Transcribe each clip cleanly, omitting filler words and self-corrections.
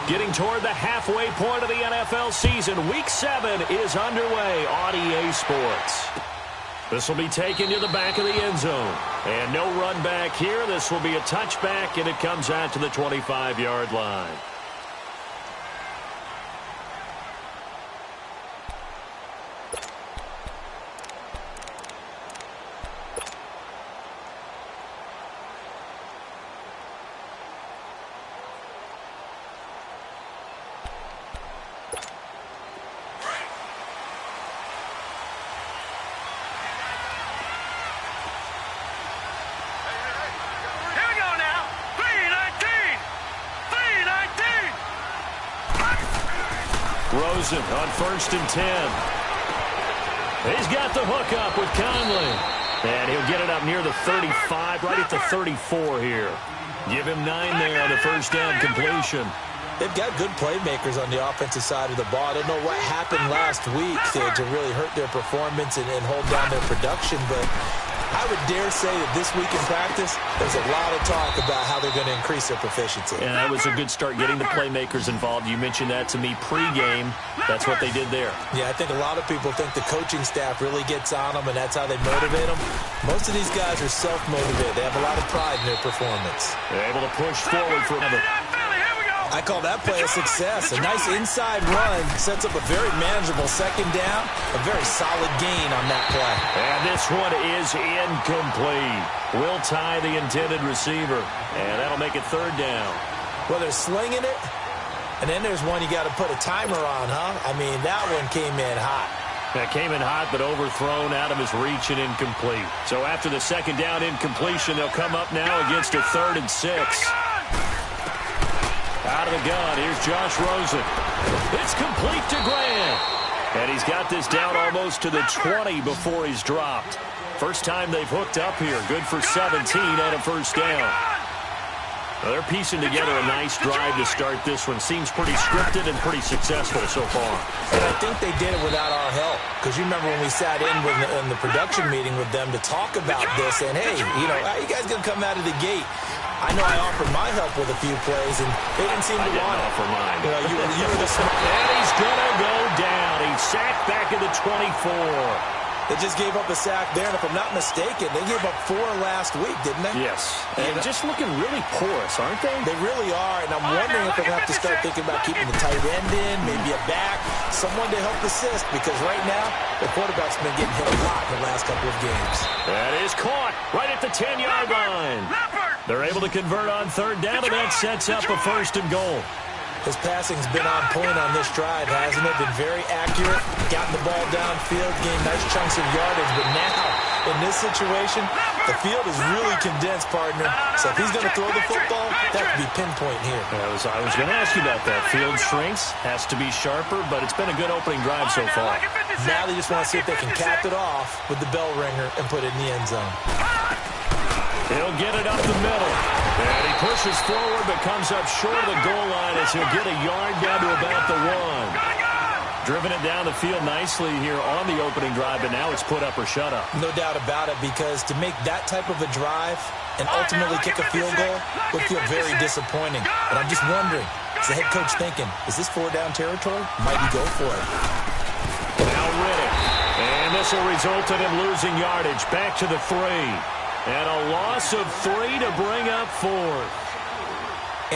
Getting toward the halfway point of the NFL season. Week 7 is underway on EA Sports. This will be taken to the back of the end zone. And no run back here. This will be a touchback, and it comes out to the 25-yard line. Rosen on 1st and 10. He's got the hook up with Conley. And he'll get it up near the 35, right at the 34 here. Give him 9 there on the first down completion. They've got good playmakers on the offensive side of the ball. I don't know what happened last week to really hurt their performance and hold down their production, but I would dare say that this week in practice, there's a lot of talk about how they're going to increase their proficiency. And that was a good start getting the playmakers involved. You mentioned that to me pregame. That's what they did there. Yeah, I think a lot of people think the coaching staff really gets on them, and that's how they motivate them. Most of these guys are self-motivated. They have a lot of pride in their performance. They're able to push forward for another. I call that play a success. A nice inside run sets up a very manageable second down. A very solid gain on that play. And this one is incomplete. Will tie the intended receiver. And that'll make it 3rd down. Well, they're slinging it. And then there's one you got to put a timer on, huh? I mean, that one came in hot. That came in hot, but overthrown, out of his reach, and incomplete. So after the second down incompletion, they'll come up now against a 3rd and 6. Out of the gun, here's Josh Rosen. It's complete to Grant. And he's got this down almost to the 20 before he's dropped. First time they've hooked up here. Good for 17 and a first down. Well, they're piecing together a nice drive to start this one. Seems pretty scripted and pretty successful so far. And I think they did it without our help. Because you remember when we sat in the production meeting with them to talk about this. And, hey, how you guys going to come out of the gate? I know I offered my help with a few plays, and they didn't seem to want it. Offer mine. You were the smart. And he's going to go down. He's sacked back at the 24. They just gave up a sack there, and if I'm not mistaken, they gave up 4 last week, didn't they? Yes. And just looking really porous, aren't they? They really are, and I'm wondering if they're going to have to start thinking about keeping the tight end in, maybe a back, someone to help assist, because right now, the quarterback's been getting hit a lot in the last couple of games. That is caught right at the 10-yard line. They're able to convert on 3rd down, and that sets up a 1st and goal. His passing's been on point on this drive, hasn't it? Been very accurate, gotten the ball downfield, gained nice chunks of yardage, but now, in this situation, the field is really condensed, partner. So if he's going to throw the football, that could be pinpoint here. I was going to ask you about that. Field shrinks, has to be sharper, but it's been a good opening drive so far. Now they just want to see if they can cap it off with the bell ringer and put it in the end zone. He'll get it up the middle. And he pushes forward but comes up short of the goal line as he'll get a yard down to about the 1. Driven it down the field nicely here on the opening drive, but now it's put up or shut up. No doubt about it, because to make that type of a drive and ultimately kick a field goal would feel very disappointing. But I'm just wondering, is the head coach thinking, is this 4-down territory? Might he go for it? Now Riddick. And this will result in him losing yardage. Back to the 3. And a loss of 3 to bring up 4th.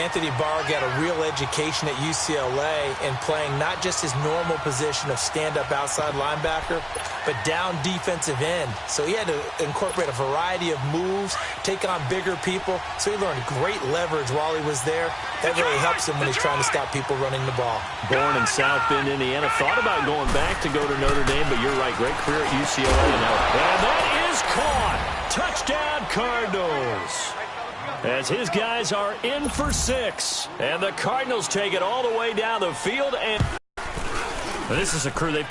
Anthony Barr got a real education at UCLA in playing not just his normal position of stand-up outside linebacker, but down defensive end. So he had to incorporate a variety of moves, take on bigger people. So he learned great leverage while he was there. That really helps him when he's trying to stop people running the ball. Born in South Bend, Indiana. Thought about going back to go to Notre Dame, but you're right. Great career at UCLA. And that is caught. Touchdown, Cardinals. As his guys are in for 6. And the Cardinals take it all the way down the field. And this is a crew they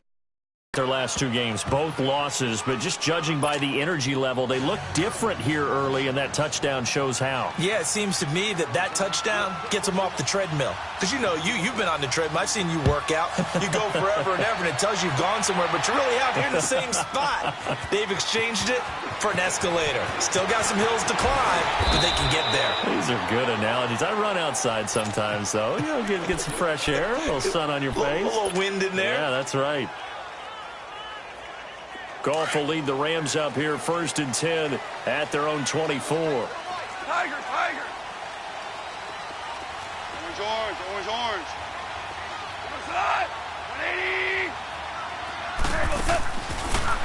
their last 2 games, both losses, but just judging by the energy level, they look different here early, and that touchdown shows how. Yeah, it seems to me that touchdown gets them off the treadmill. Because, you've been on the treadmill. I've seen you work out. You go forever and ever, and it tells you you've gone somewhere, but you're really out here in the same spot. They've exchanged it for an escalator. Still got some hills to climb, but they can get there. These are good analogies. I run outside sometimes, though. You know, get some fresh air, a little sun on your face. A little wind in there. Yeah, that's right. Goff will lead the Rams up here 1st and 10 at their own 24. Tiger. Orange.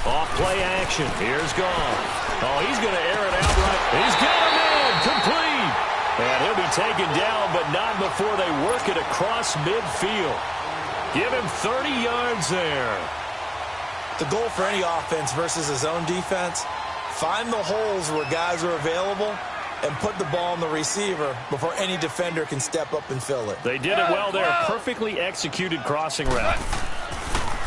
Off play action. Here's Goff. Oh, he's going to air it out right. He's got him in. Complete. And he'll be taken down, but not before they work it across midfield. Give him 30 yards there. The goal for any offense versus a zone defense, find the holes where guys are available and put the ball on the receiver before any defender can step up and fill it. They did it well there. Perfectly executed crossing route.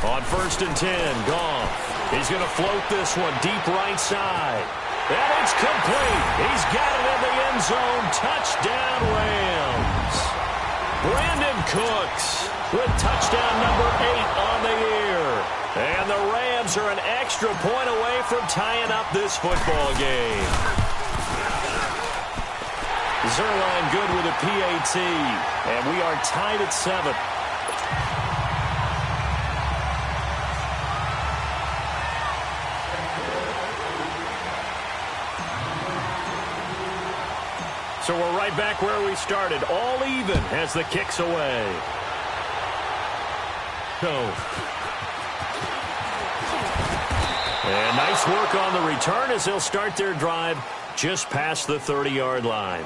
On 1st and 10, Goff. He's going to float this one deep right side. And it's complete. He's got it in the end zone. Touchdown, Rams. Brandon Cooks with touchdown number 8 on the year. And the Rams are an extra point away from tying up this football game. Zerline good with a PAT. And we are tied at 7. So we're right back where we started. All even as the kick's away. And nice work on the return as they'll start their drive just past the 30-yard line.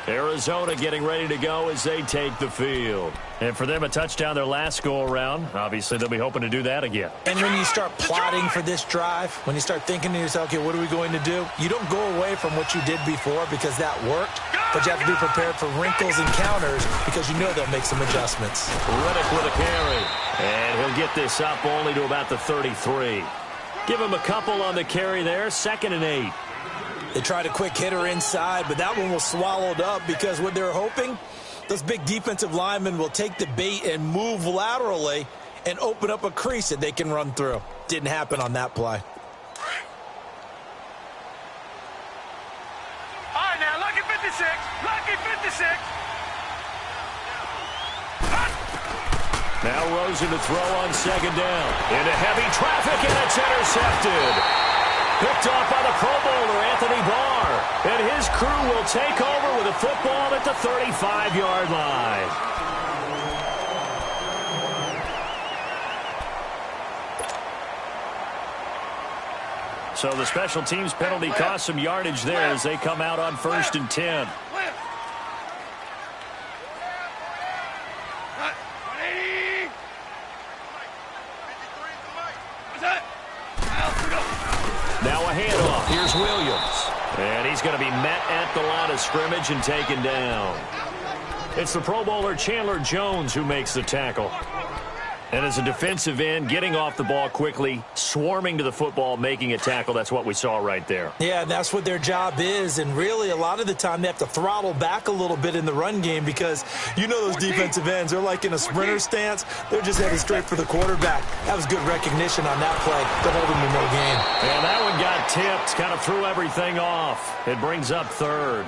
Arizona getting ready to go as they take the field. And for them, a touchdown their last go-around. Obviously, they'll be hoping to do that again. And when you start plotting for this drive, when you start thinking to yourself, okay, what are we going to do? You don't go away from what you did before because that worked, but you have to be prepared for wrinkles and counters because you know they'll make some adjustments. Reddick with a carry. And he'll get this up only to about the 33. Give him a couple on the carry there. 2nd and 8. They tried a quick hitter inside, but that one was swallowed up because what they're hoping, those big defensive linemen will take the bait and move laterally and open up a crease that they can run through. Didn't happen on that play. All right, now, lucky 56. Lucky 56. Now Rosen to throw on 2nd down. Into heavy traffic, and it's intercepted. Picked off by the Pro Bowler, Anthony Barr. And his crew will take over with a football at the 35-yard line. So the special teams penalty cost some yardage there as they come out on 1st and 10. Now a handoff. Here's Williams. And he's going to be met at the line of scrimmage and taken down. It's the Pro Bowler Chandler Jones who makes the tackle. And as a defensive end, getting off the ball quickly, swarming to the football, making a tackle, that's what we saw right there. Yeah, that's what their job is. And really, a lot of the time, they have to throttle back a little bit in the run game because you know those defensive ends, they're like in a sprinter stance. They're just headed straight for the quarterback. That was good recognition on that play to hold him to no gain. And that one got tipped, kind of threw everything off. It brings up 3rd.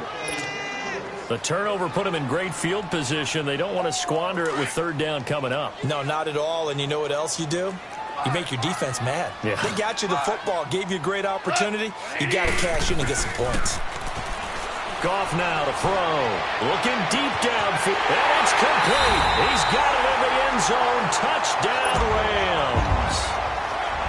The turnover put them in great field position. They don't want to squander it with 3rd down coming up. No, not at all. And you know what else you do? You make your defense mad. Yeah. They got you the football, gave you a great opportunity. You got to cash in and get some points. Goff now to throw. Looking deep downfield. And it's complete. He's got it in the end zone. Touchdown, Rams.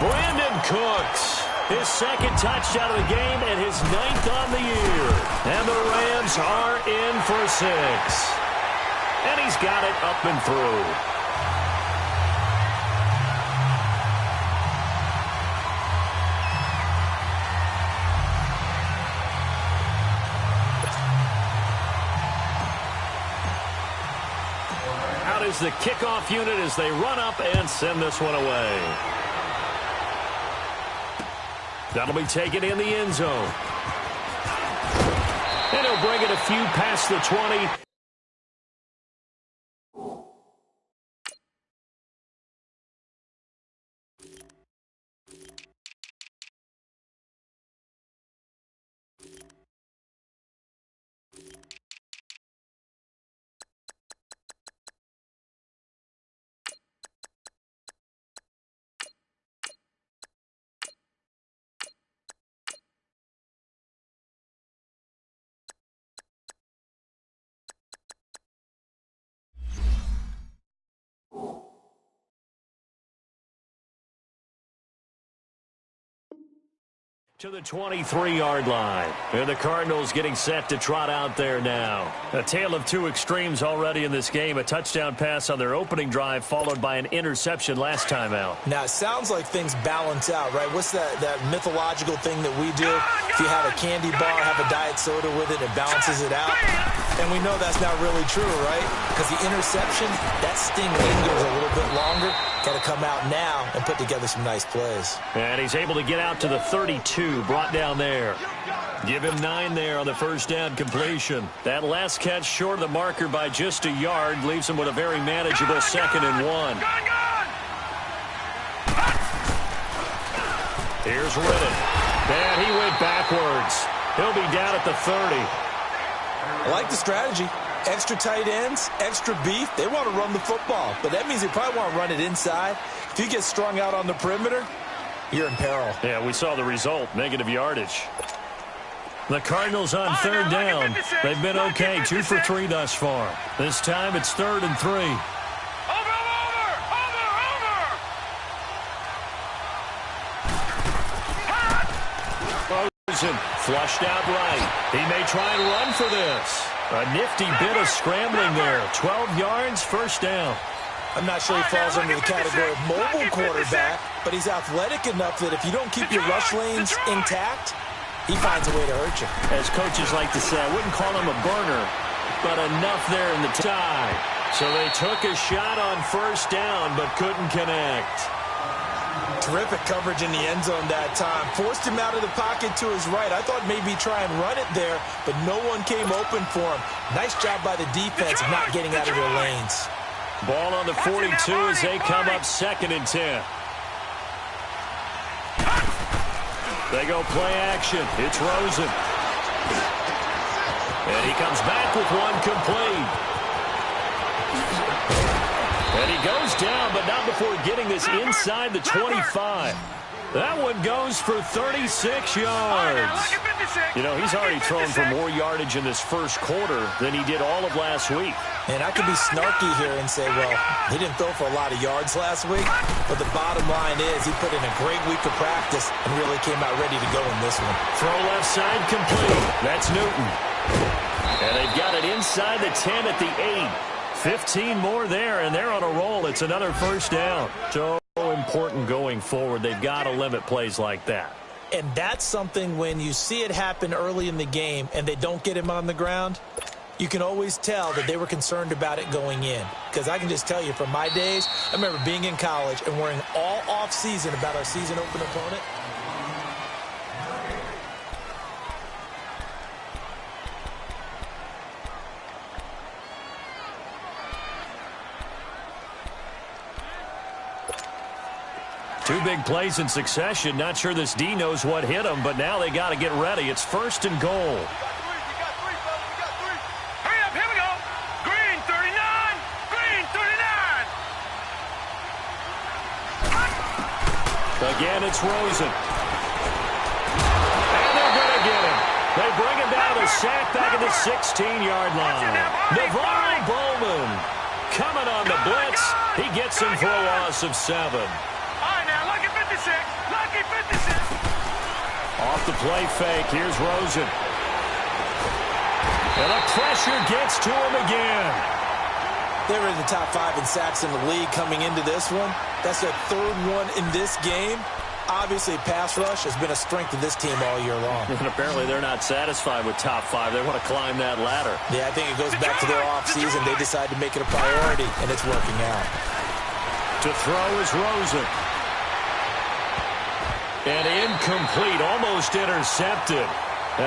Brandon Cooks. His 2nd touchdown of the game and his 9th on the year. And the Rams are in for 6. And he's got it up and through. Out is the kickoff unit as they run up and send this one away. That'll be taken in the end zone. And he'll bring it a few past the 20. To the 23-yard line. And the Cardinals getting set to trot out there now. A tale of two extremes already in this game. A touchdown pass on their opening drive followed by an interception last time out. Now, it sounds like things balance out, right? What's that mythological thing that we do? If you have a candy bar, have a diet soda with it, it balances it out. And we know that's not really true, right? Because the interception, that sting lingers a little bit longer. Got to come out now and put together some nice plays. And he's able to get out to the 32, brought down there. Give him 9 there on the first down completion. That last catch short of the marker by just a yard leaves him with a very manageable 2nd and 1. Here's Ridden. And he went backwards. He'll be down at the 30. I like the strategy. Extra tight ends, extra beef. They want to run the football, but that means they probably want to run it inside. If you get strung out on the perimeter, you're in peril. Yeah, we saw the result, negative yardage. The Cardinals on 3rd down. They've been okay, 2 for 3 thus far. This time it's 3rd and 3. Flushed out right. He may try and run for this. A nifty bit of scrambling there. 12 yards, first down. I'm not sure he falls under the category of mobile quarterback, but he's athletic enough that if you don't keep your rush lanes intact, he finds a way to hurt you. As coaches like to say, I wouldn't call him a burner, but enough there in the tie. So they took a shot on first down, but couldn't connect. Terrific coverage in the end zone that time. Forced him out of the pocket to his right. I thought maybe try and run it there, but no one came open for him. Nice job by the defense of not getting out of their lanes. Ball on the 42 as they come up 2nd and 10. They go play action. It's Rosen. And he comes back with one complete. And he goes down, but not before getting this inside the 25. That one goes for 36 yards. You know, he's already thrown for more yardage in this first quarter than he did all of last week. And I could be snarky here and say, well, he didn't throw for a lot of yards last week, but the bottom line is he put in a great week of practice and really came out ready to go in this one. Throw left side complete. That's Newton. And they've got it inside the 10 at the 8. 15 more there, and they're on a roll. It's another first down. So important going forward. They've got to limit plays like that. And that's something when you see it happen early in the game and they don't get him on the ground, you can always tell that they were concerned about it going in. Because I can just tell you from my days, I remember being in college and worrying all off-season about our season open opponent. Two big plays in succession. Not sure this D knows what hit him, but now they got to get ready. It's 1st and goal. Hurry up, here we go. Green 39, green 39. Again, it's Rosen. And they're going to get him. They bring him down to the sack back at the 16-yard line. Navarro Bowman coming on the blitz. He gets him for a loss of 7. Lucky 56. Off the play fake, here's Rosen. And the pressure gets to him again. They were in the top 5 in sacks in the league coming into this one. That's their 3rd one in this game. Obviously, pass rush has been a strength of this team all year long. And apparently they're not satisfied with top 5. They want to climb that ladder. Yeah, I think it goes back to their offseason. They decided to make it a priority, and it's working out. To throw is Rosen. And incomplete, almost intercepted.